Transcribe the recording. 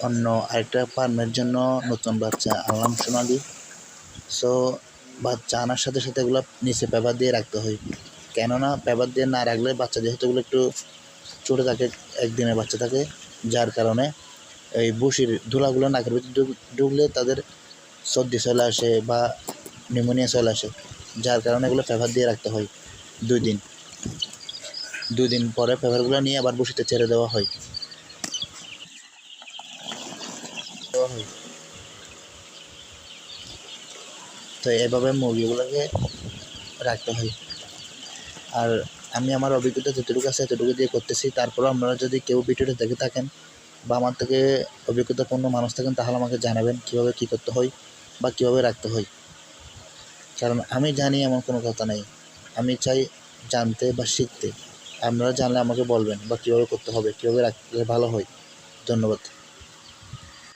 অন্য আরেকটা ফার্মের জন্য নতুন বাচ্চা আনলাম সোনালি। সো বাচ্চা আনার সাথে সাথে এগুলো নিচে পেপার দিয়ে রাখতে হয়, কেননা পেপার দিয়ে না রাখলে বাচ্চা যেহেতু এগুলো একটু ছোটো থাকে, একদিনের বাচ্চা থাকে, যার কারণে এই বসির ধুলাগুলো নাকের ভিতরে ঢুকলে তাদের সর্দি চলে আসে বা নিউমোনিয়া চলে আসে, যার কারণে এগুলো পেপার দিয়ে রাখতে হয় 2 দিন। 2 দিন পরে পেপারগুলো নিয়ে আবার বসিতে ছেড়ে দেওয়া হয়। তো এভাবে মুরগিগুলোকে রাখতে হয়। আর আমি আমার অভিজ্ঞতা যতটুকু আছে এতটুকু দিয়ে করতেছি। তারপরেও আপনারা যদি কেউ ভিডিওটা দেখে থাকেন বা আমার থেকে অভিজ্ঞতাপূর্ণ মানুষ থাকেন, তাহলে আমাকে জানাবেন কীভাবে কী করতে হয় বা কীভাবে রাখতে হয়। কারণ আমি জানি এমন কোনো কথা নেই, আমি চাই জানতে বা শিখতে। আপনারা জানলে আমাকে বলবেন বা কীভাবে করতে হবে, কীভাবে রাখলে ভালো হয়। ধন্যবাদ।